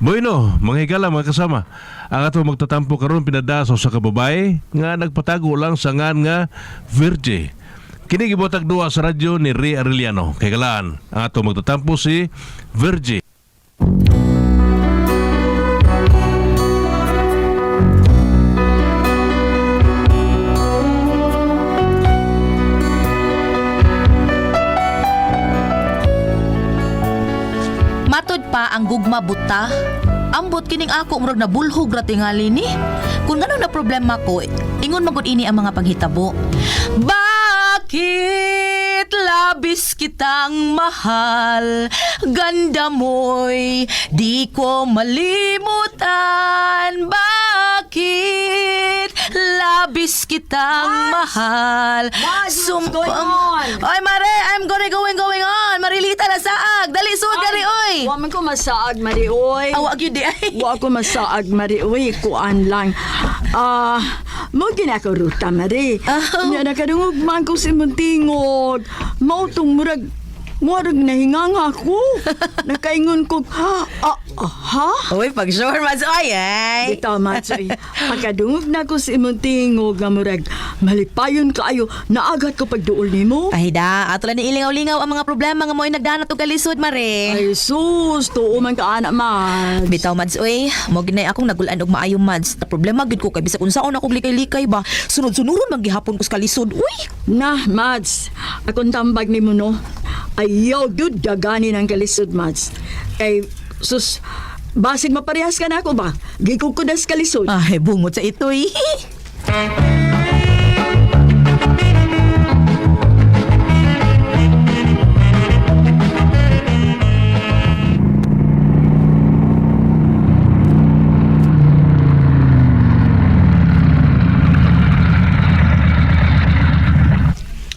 Bueno, mga higala mga kasama, ang ato magtatampo karon pinadaso sa kababay nga nagpatago lang sa ngan nga Virgie. Kini gibotag duwa sa radyo ni Ray Arellano. Kay kalaan, ang ato magtatampo si Virgie. Matod pa ang gugma buta. Ambot kining ako murag na bulhog ra tingali ni. Kung ano na problema ko, ingon magud ini ang mga panghitabo. Bakit labis kitang mahal? Ganda mo'y di ko malimutan. Bakit labis kitang mahal? what's going on? Oy Mare, I'm going on. Marilita na saag. Dali suod gari oy. Wa man ko masaag, Mari, oy. Awag yun di ay. Wa ko masaag, Mari, oy. Kuan lang. Mo ginako ruta, Mari. Nya nakadungog man ko si Muntingog. Mautong murag nahinganga ko. Nakaingon ko, ha? Uy, pag sure mas oy ay. Dito, Matsoy. Pagkadungog na ko si Muntingog nga murag malipayon kaayo. Naagat ko pagduol nimo. Ay da, ato lang ni ilingaw-lingaw ang mga problema nga mo'y nagdanat og kalisod, Mare. Ay, sus. Tuo man ka, anak, Mats. Bitaw, Mads, uy. Mo ginay akong nagulan og maayo, Mads. Na problema gid ko kay bisag unsaon akong likay-likay ba. Sunod-sunuron man gihapon ko sa kalisod. Uy! Nah, Mads, akong tambag ni mo, no? Ayaw, dude, dagani ng kalisod, Mads. Kay, sus, basig maparehas ka na ako ba? Gikukudas kalisod. Ay, bungot sa ito, eh.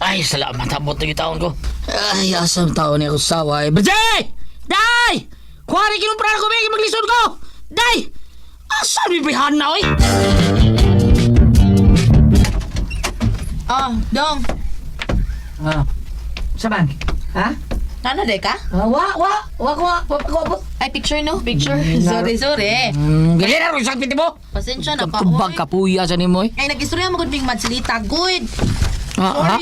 Ay, salamat. Abot na yung taon ko. Ay, asam taon niya ko saway. Bajay! Day! Kuwari kinumpran ko, may maglisod ko! Day! Asam yung bihan na, oy! Dong. Saban? Ha? Nana de ka? Wa Ay, picture no? Picture. Sorry. Gali na rin isang piti mo! Pasensya na ka, Kapag oy. kapuya sa ni mo, eh. Ay, nag-istorya mo gud bing Madsilita. Good. Ha?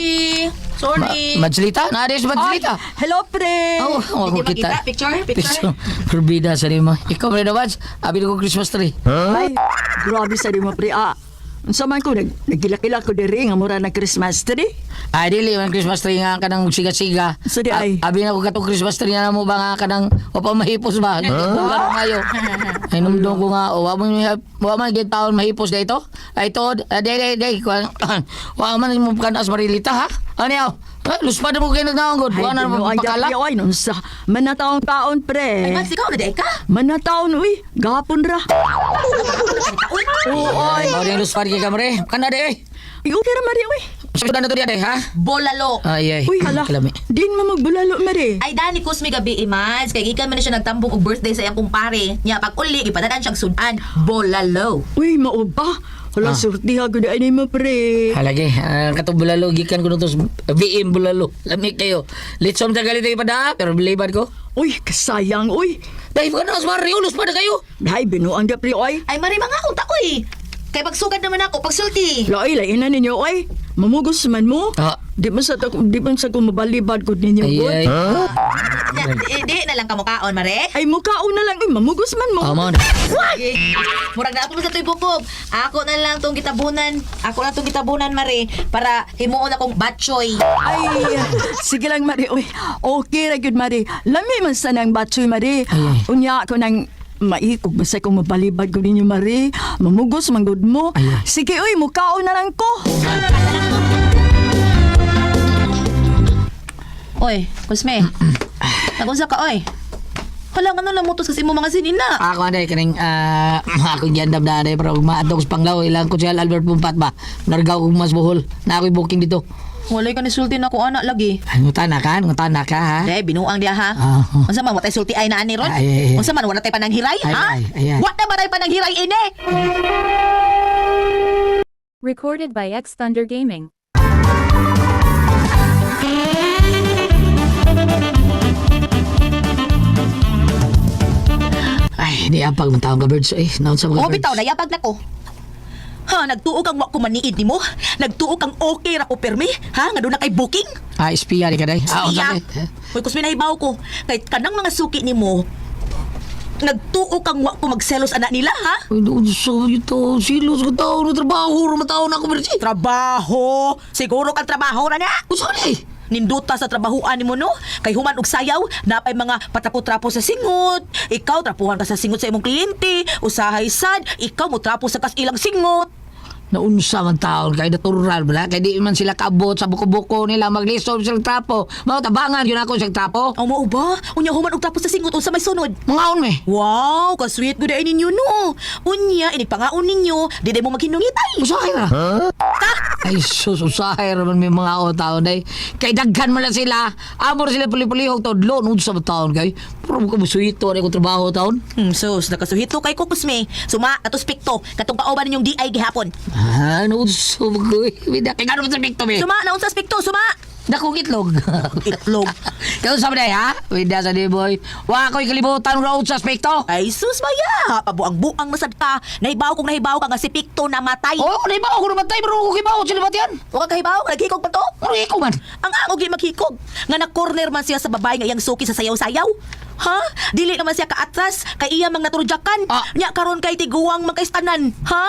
Sorry. Madslita? Naadis Madslita? Hello, pre. Oh, Hindi ako kita. makita. Picture. Kurbida sa ni mo. Ikaw, pre, na Mads. Abi ko Christmas tree. Ay, grabe sa di mo, pre. Unsa man ko, nagkilakila ko diri nga mura na Christmas tree. Ay, dili man Christmas tree nga kanang siga-siga. So, di ay. Abi na ko katong Christmas tree na mo ba nga kanang o pa mahipos ba? Huh? Mayo. Ay numdong ko nga, wa man gid taon mahipos dito. Ay tod, day wa man mo kanas marilita ha. Ano yaw? Luspa na mo kayo nagnaon gud. Wa na mo pakala. Ay, nung sa manataong taon, pre. Ay, Mads, ikaw na de ka? Manataon, uy. Gapon ra. Oo, ay. Mao din luspa kay kamre. Kana de eh. Okay ra, Mari, uy. Sudan na to diya de ha. Bolalo. Ay. Uy, hala. Kalami. Din mo magbulalo, Mari. Ay, Dani Kusmi gabi, Mads. Kaya gikan man na siya nagtambong og birthday sa iyang kumpare. Nya, pag uli, ipadadan siyang sudan. Bolalo. Uy, mao ba? Wala surtiha ko na mo, pre. Halagi, katong bulalo gikan ko nito VM bulalo. Lami kayo. Litsom ta galit ay pada pero bilibad ko. Uy, kasayang, uy. Dahil ko na mas Mario, luspa na kayo. Dahil binuang da, pre, oy. Ay, mari mga akong takoy. Kay pagsugad naman ako, pagsulti. Lai, lainan ninyo, oy. Mamugos man mo. Ah. Di man sa ko mabalibad ko ninyo, Ay, good. ay. Di na lang kamukaon, Mare. Ay, mukhaon na lang, uy. Mamugos man mo. Amon. Murag na ako sa tuy bukog. Ako na lang tong gitabunan. Mare. Para himuon akong batchoy. Ay, sige lang, Mari, uy. Okay ra gyud, Mari. Lami man sa nang batsoy, Mari. Ay. Unya ako nang maikog basta kung mabalibad ko ninyo, Mari. Mamugos, manggod mo. Ay. Sige, uy, mukhaon na lang ko. Oy, Kusme. Nagunsa ka, oy. Hala, ano lang mutos kasi mo mga sinina. Ako anday kaning ako giyandam na anday pero maadto ko sa Panglao ilang ko siya Albert Pumpat ba. Nargaw ko mas buhol. Na ako'y booking dito. Walay ka ni sulti na ko anak lagi. Ay, ngutana ka ha. Dahil binuang diya ha. Ah. Unsa man watay sulti ay na ani ron? Ay. Unsa man wala tay pananghiray ha? Ay. What na ba tay pananghiray ini? Recorded by X Thunder Gaming. Ay, Ay, niapag man taong ka, Birds. Eh, naon sa mga O bitaw, nayapag na ko. Ha, nagtuog ang wa ko maniid nimo? Nagtuog ang okay ra ko permi? Ha, nga doon na kay booking? Ah, espiya ni ka, day. Ah, unsa Iya. kay? Uy, kusmi nahibaw ko. Kahit kanang mga suki nimo, nagtuog kang wa ko magselos anak nila, ha? Ay, doon sa ito. Silos ko tao na trabaho. Ramatao na ako, Birds. Trabaho! Siguro kang trabaho na na! Unsa ni? Ninduta sa trabahuan nimo no? Kay human og sayaw, napay mga patrapo-trapo sa singot. Ikaw trapuhan ka sa singot sa imong kliyente, usahay sad, ikaw mo trapo sa kas ilang singot. Naunsa man taon kay natural ba kay di man sila kaabot sa buko-buko nila maglisob sila trapo. Mao tabangan yun ako sa trapo. Aw mao ba? Unya human og trapo sa singot unsa may sunod? Mangaon me. Wow, ka-sweet gud ay ninyo no. Unya ini pangaon ninyo, di mo maghinungitay. Usahay ra. Ay sus usahay ra man may mga taon day. Kay daghan man lang sila. Amor sila puli-pulihog todlo unsa ba taon kay. Pero ko musuhito ko trabaho taon. Sus, nakasuhito kay kukusme. Suma, katos pikto, katong kaoban ninyong DI gihapon. Ah, naunsa ba ko? Bida kay gano sa pikto me. Suma, naunsa sa pikto, suma. Dakong itlog. Itlog. Kaya sa day ha? Bida sa di boy. Wa ko'y kalibutan road sa aspekto. Ay, sus, maya. Pabuang-buang masad ka. Nahibaw ka nga si Pikto namatay. Oh, di ba ako namatay pero ako kibaw sila ba yan? O ka kahibaw, naghikog pa to? Ano ikaw man? Ang angog yung maghikog. Nga na-corner man siya sa babae nga iyang suki sa sayaw-sayaw. Ha? Dili naman siya kaatras, kay iya mang naturudyakan. Ah. Nya karon kay tiguang magkaistanan. Ha?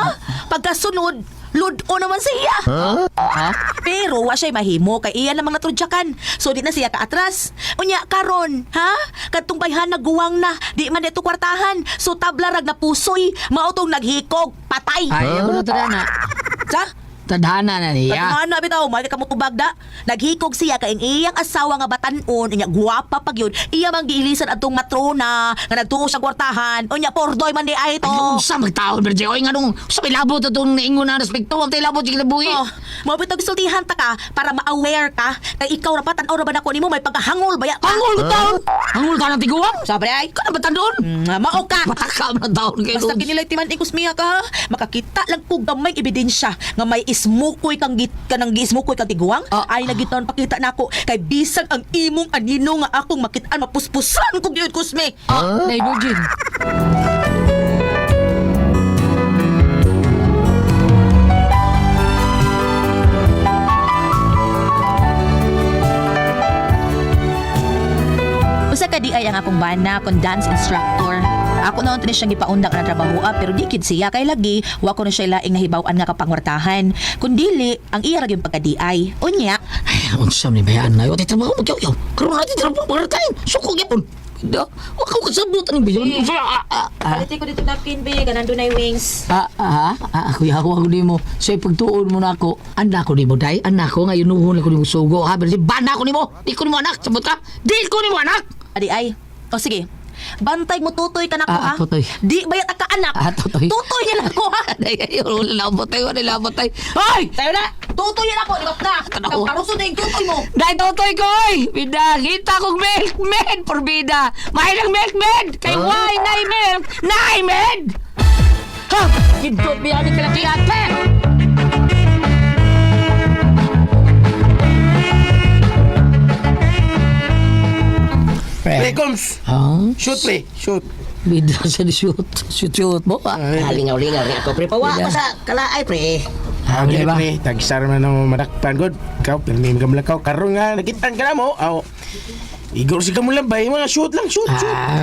Pagkasunod, ludo naman siya. Ha? Pero wa siya mahimo kay iya namang naturudyakan. So di na siya kaatras. Unya karon, ha? Kadtong bayhan naguwang na, di man dito kwartahan. So tablarag na pusoy, mao tong naghikog, patay. Ay, ano tadhana? Sa? Tadhana na niya. Ano bitaw, mali ka mo tubagda. Naghikog siya kay ang iyang asawa nga batanon, inya guwapa pag yun. Iya mang giilisan atong matrona nga nagtuo sa kwartahan. Unya pordoy man di ay to. Ay, sa magtaon, Berje? Oy, nga nung sa may labot itong naingon na respekto, ang tayo labot yung kinabuhi. Oh, mo bitog sultihan ta ka para ma-aware ka kay ikaw ra patan ora ba nako nimo may pagkahangol baya. Hangul ka taon! Hangul ka ng tiguang! Sabi ay. Ka na ba tandon? Mao ka. Matakam na taon kayo. Basta kinilay timan ikus miya ka, makakita lang kog gamay ebidensya nga may ismukoy kang kanang giismukoy kang tiguang. Ah. Ay nagiton pakita nako kay bisag ang imong anino nga akong makitaan mapuspusan kog gyud kusme. Ah, na Virgin. Usa ka di ay ang akong bana kon dance instructor. Ako noon tani siyang gipaundak na trabaho pero di kid siya kay lagi wa ko na siya laing nahibaw-an nga kapangwartahan. Kun dili ang iya ra gyud pagka-DI. Unya, Ay, ang sam ni bayan na. Wati trabaho magyaw-yaw. Karoon natin trabaho pagkain. Suko gyapon. Hindi. Wag ko kasabot ang biyon. Paliti ko dito napkin be, ganando na wings. Ako yawa ko nimo. Say pagtuon mo na ako. Anak ko nimo day. Anak ko ngayon nuhon ko nimo sugo. Ha, pero si bana ko nimo. Di ko nimo anak. Sabot ka. Di ko nimo anak. Adi ay. O sige. Bantay mo tutoy ka na ko ha. Tutoy. Di bayat ka anak. Tutoy. Tutoy niya na ko ha. Ay, labot tayo. Labot tayo. Hoy! Tayo na. Tutoy niya na ko. Di ba na? Tanaw. Karuso na yung tutoy mo. Dahil tutoy ko, oy! Bida, kita kong milkmaid, porbida. Mahilang milkmaid! Kay why, nay milk, nay med! Ha! Hindot biya ni kalakihan, pe! Pre, Coms! Ha? Shoot, pre! Shoot! Bida sa shoot mo, ha? Lingaw-lingaw nga ako, pre. Pawa ko sa kalaay, pre. Okay, ba? pre. Tagisar man ang madakpan, God. Ikaw, pirmi ka malakaw. Karoon nga, nakitaan ka na mo. Aw. Igor si Kamulambay, mga shoot lang, shoot.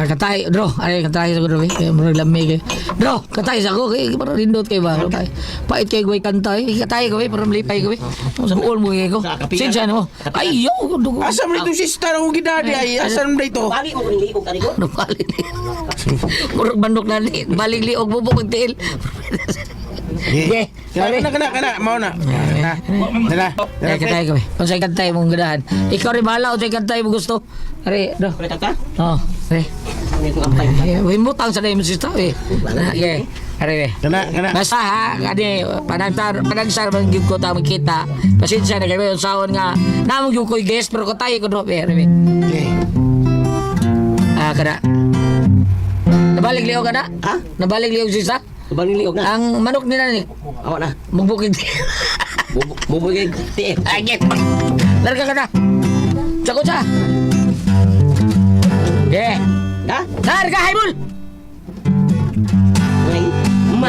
Katay, bro. Ay, katay sa ko, bro. Marag lamig, eh. Bro, katay sa ko, kay para rindot kay ba? Katay. Pait kay gaway kantay. Katay ko, para malipay ko, sa uol mo kay ko. Sinsa mo. Ay, yo, dugo. Asam na itong sister ang gidadi ay. Asam na ito. Bagi mo kung liog ka ko. Balik Murag bandok na ni. Balik liog mo po tiil. Eh, kana. Mau na. Dala. Ay, kantay ko. Kung sa'y kantay mong ganahan. Ikaw rin bahala kung sa'y kantay mo gusto. Ari, do. Pre, kanta? Oo, ari. Uy, mutang sa na yung sista, eh. Okay. Ari, Kana. basta ha, kani, panagsar man yung ko tamang kita. Pasensya na kayo yung sawon nga. Namang yung ko'y guest, pero ko tayo ko drop, eh. Ari, Okay. kada. Nabalik liog kada? Ha? Nabalik liog sista? Subang liog na. Ang manok nila ni, Awa na. magbukid. Bubugay tiim. Agit. Larga ka na. Sakot sa. Yeah. Ha? Larga, Haibul.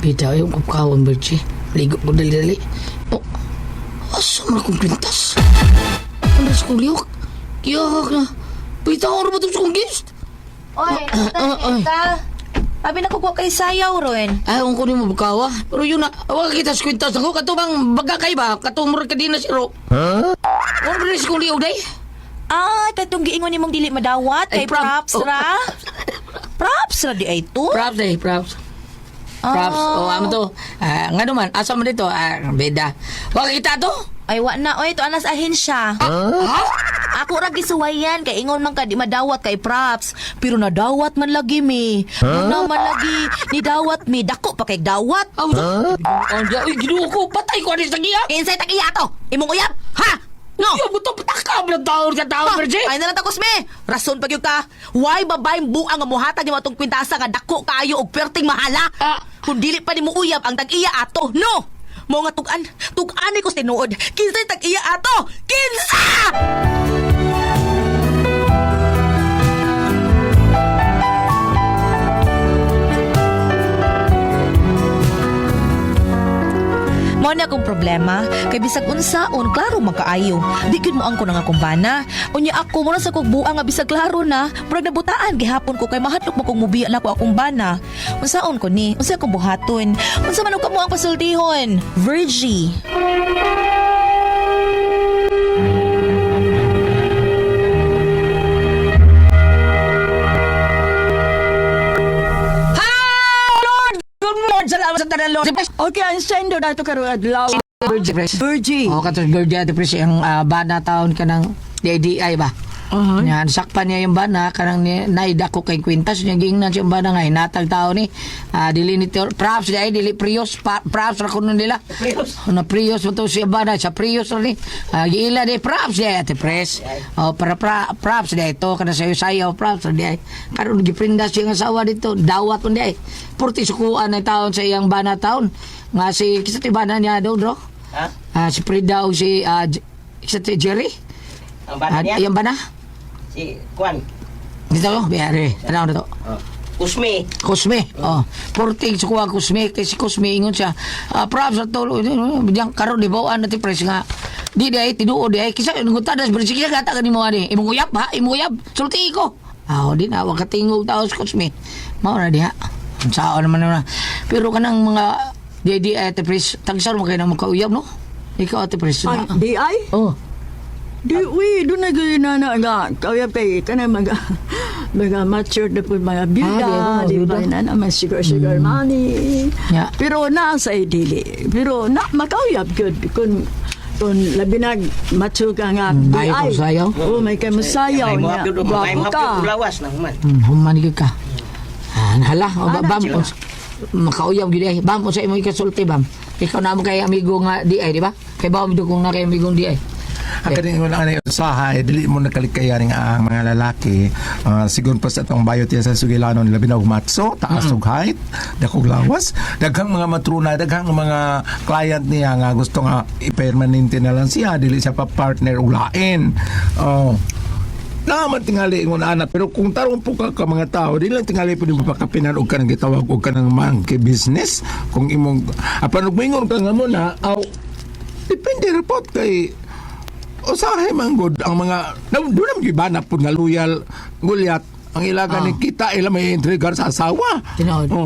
Bida yung kapkawan, Virgie. Ligo ko dali-dali. Oh, asa man akong pintas? Ano sa kong liyok? Kiyahak na. Bida ako ba ito sa kong gift? Oy, ka. Abi na kukuha kay sayaw, Ron. Ay, ang kunin mo bukawa. Pero yun na, wag kita sa kwintas ako. Katubang baga kay ba? Katumur ka din na si Ro. Ano ba rin sa kong liyok, day? Ah, katong giingon nimong dili madawat kay Ay, props. props ra. Props ra di ay to. Props, day, props. Props. Oh, amo to. Nga naman, asa mo dito? Beda. Wag kita to? Ay wa na oy to anas ahensya. Ako ra gisuwayan kay ingon man ka di madawat kay props. Pero nadawat man lagi mi. Muna man lagi ni dawat mi dako pa kay dawat. Aw, anja, uy, ginuo ko. Patay ko anis tagiya. Insay tag iya to. Imong uyab. Ha? No. Yo, buto patakam ng taon ka tao, Virgie. Ay na lang takos me. Rason pag yung ka. Why babaeng buang nga muhatag ni matong kwintasa nga dako kayo og perting mahala. Kung dili pa nimo uyab ang tag-iya ato. No. Mo nga tugan ko tinuod. Kinsay tag-iya ato. Kinsa! Mao na akong problema kay bisag unsaon klaro magkaayo. Di gid mo ang ko nga kumbana. Unya ako mura sa kog buang nga bisag klaro na, murag nabutaan gihapon ko kay mahatlok mo kong mubiya na ko akong bana. Unsaon ko ni? Unsa akong buhaton? Unsa man ka mo ang pasultihon? Virgie. Salamat sa tanan, Lord. Okay, ang sendo na ito karoon adlaw. Virgie. Oh, katong Gordia, Pres, ang bana taon ka ng DDI ba? Yan, sakpan niya yung bana, kanang naida ko kay Quintas, niya gingnan siya yung bana nga, hinatag tao ni, dili ni Props, dili Prius, Props, rakunan nila. Na Prius, ito siya bana, sa Prius rin, giila di Props, di ate Pres. Para Props, di ito, kana sayo-sayo, Props, di ay. Karoon, giprindas siya ng asawa dito, dawat mo di ay. Purti sukuan na taon sa iyang bana taon. Nga si, kisa ti bana niya daw, bro? Si Prida o si, kisa ti Jerry? Ang bana niya? Iyang bana? Si Kwan. Dito ko, biyari. Ano na to? Kusme. Kusme. Porting sa kuha Kusme. Kasi Kusme ingon siya. Props at tolo. Bidang karon di bawaan natin pres nga. Di ay tinuod di ay. Kisa nungutadas. Bersik siya gata ka ni mo ani. Imong uyab ha? Imong uyab. Sulti ko. Di na. Huwag katingog tao sa Kusme. Mao na di ha. Sao naman na. Pero kanang mga di ay ate pres. Tagsar mo kayo na magkauyab no? Ikaw ate pres. Ay, di ay? Oh. Di, doon na gawin na nga, kaya kay, ka na mga mature na po mga byuda, di ba na naman sugar money. Yeah. Pero nasa idili. Pero makauyab good kung labi na mature ka nga. May ko sayaw? Oo, may kayo masayaw niya. Gwapo ka. Lawas na human. Humanig ka. Hala, bam. Makauyab gid ay. Bam, sa imo ikasulti bam. Ikaw na mo kay amigo nga di ay, di ba? Kay bawam do kung na kay amigo di ay. Kani mo na usahay dili mo nakalikayan ang mga lalaki sigon pa sa atong bayot yan sa sugilanon labi na matso taas og height dakog lawas daghang mga matruna daghang mga client niya nga gusto nga i-permanente na lang siya dili siya pa partner og lain. Naman tingali ingon anak pero kung tarong po ka mga tao di lang tingali po din mapakapinan og kanang gitawag og kanang monkey business kung imong apan og mingon ka nga mo na depende report kay usahay man good ang mga doon naman gibana po nga loyal gulyat ang ilaga ni kita ila may intrigar sa asawa.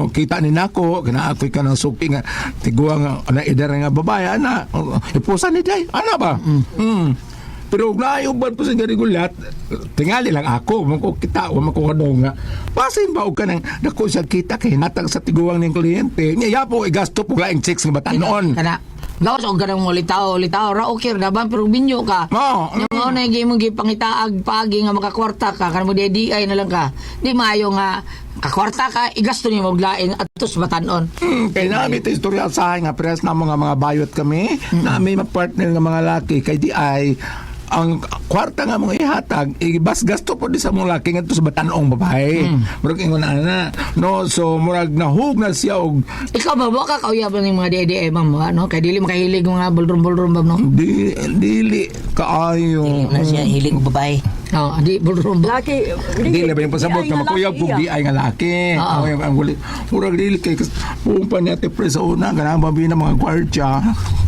Kita ni nako kinaakoy ka ng suki nga tiguwa nga na idar nga babae ana ipusan ni day ana ba pero layo ba po sa gani gulyat tingali lang ako mako kita o mako kadong nga pasin ba og kanang dako sa kita kay natag sa tiguwang ning kliyente niya yapo igasto po laing checks nga bata noon kana gawas og ganang litaw ra okay ra ban pero binyo ka. Mo na gyud mo gipangitaag pagi nga makakwarta ka kan mo di ay na lang ka. Di maayo nga kakwarta ka igasto ni mo lain atus batanon. Kay nami te istorya sa nga press na mga bayot kami na may partner nga mga laki kay di ay ang kwarta nga mga ihatag ibas gasto po di sa mga laki nga to sa batanong babae murag ingon ana no so murag nahug na siya og ikaw ba ka kauyab ng mga dede ma'am no kay dili makahilig mga bulrum bam no dili kaayo Na siya hiling babae. Di bulrong ba? Laki. Di na ba yung pasabot Di ay na makuyab lalaki, kung di ay nga laki. Oo. Ang huli. Murag dili kay puong pa niya tipre sa una. Ganang babi ng mga gwardya.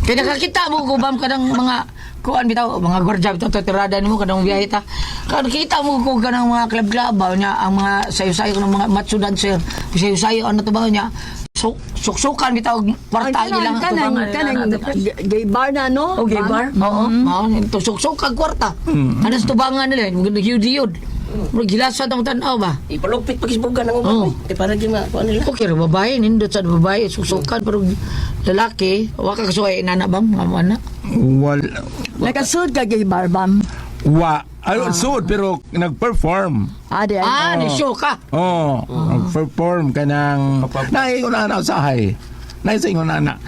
Kaya nakakita mo ko bam kanang mga kuan bitaw mga gwardiya bitaw tirada nimo kanang biyahe ta. Kan kita mo ko kanang mga club-club nya ang mga sayo-sayo ng mga macho dancer. Sayo-sayo ano to ba nya? Suksukan bitaw kwarta nila kanang gay bar na no. Okay, bar? Oo. Ito suksok kwarta. Ano sa tubangan nila? Yud-yud. Gilasan ang tanaw ba? Ipalupit pagisbugan ng Oo. uban. Kaya para di makuha nila. Okay, babae, nindot sa babae, suksukan, pero lalaki, waka kasuhay, inana bang, mga anak. Nakasud ka gay bar bam. Suod pero nag-perform. Ade. Ni show ka. Nag-perform ka ng... Naiingon na usahay. Naiingon na.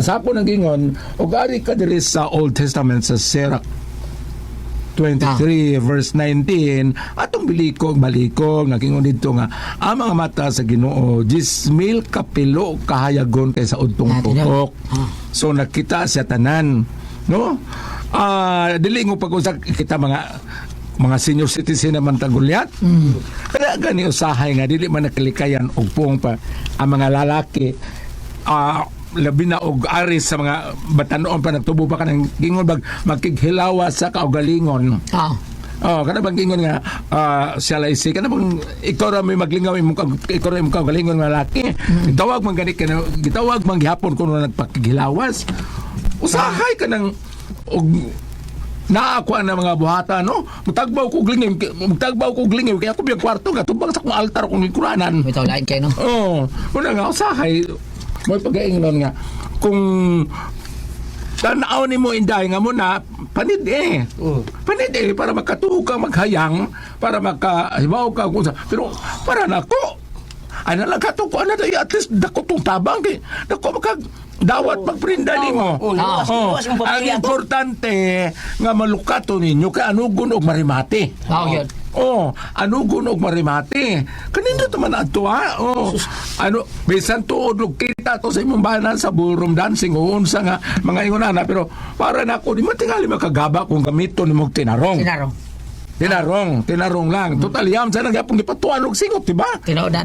Sa ako nang gingon, og ari ka diri sa Old Testament sa Sirach 23 verse 19 atong balikog nagingon dito nga ang mga mata sa Ginoo 10,000 kapilo kahayagon kaysa udtong tutok. So nakita siya tanan, no? Dili ngo pag-usap kita mga senior citizen naman tagulyat. Kaya gani usahay nga dili man nakalikayan og puong pa ang mga lalaki labi na og aris sa mga batanon pa nagtubo pa kanang gingon bag makighilawa sa kaugalingon. Kana bang gingon nga siya laisi kana bang ikaw ra may maglingaw ikaw ra imong kaugalingon nga lalaki. Gitawag man gani kana gitawag man gihapon kuno nagpakighilawas. Usahay ka ng naakuan na mga buhata, no? Mutagbaw ko glingin kaya ako biyang kwarto nga tubang sa kong altar kong ikuranan. Bitaw lain kayo, no? Una nga usahay mo pagaingon nga kung tanaw ni mo inday nga mo na panid para makatuog ka maghayang para makahibaw ka kung sa pero para nako ana lang katuko ana at least dako tong tabang kay dako dawat pagprinda nimo. Ang importante nga malukato ninyo kay anugon og marimate. Yun. Anugon og marimate. Kanino to man adto ha? Bisan tuod og kita to sa imong banan sa ballroom dancing o unsa nga mga ingonana pero para nako di man tingali makagaba kung gamiton nimo tinarong. Tinarong lang. Total yam sa nagyapon gipatuan og singot, di ba? Tinood na.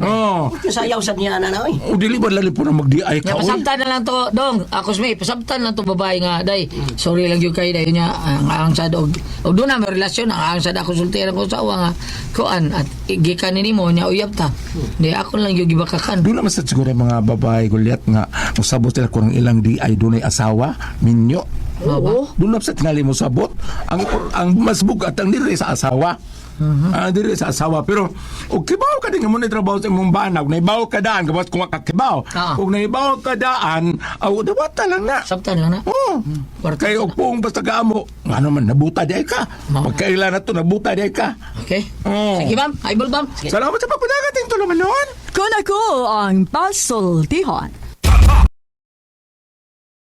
Sayaw sa niya na oy. O dili ba lali po na magdi-ay ka? Pasabtan na lang to, dong. Ako smay, pasabtan lang to babae nga, day. Sorry lang yung kayo, day niya, ang sad og doon na may relasyon, ang sad ako sultira ko sa uwa nga, kuan, at gikan ni mo, niya uyab ta. Di ako lang yung gibakakan. Doon naman sa siguro yung mga babae gulyat nga, masabot sila kung ilang di ay doon ay asawa, minyo. Doon na sa tingali mo sabot ang mas bugat ang diri sa asawa. Diri sa asawa pero og kibaw ka din nga mo ni trabaho sa imong banag naibaw ka daan kabas kung makakibaw og naibaw ka daan dawat lang na Sabtan lang na. Kay og pung basta gaamo ano man nabuta di ay ka pagkailan na to nabuta di ay ka. Okay. Sige bam, aybol bam. Salamat sa pagpadagat ting tulumanon. Kung ako ang pasultihon.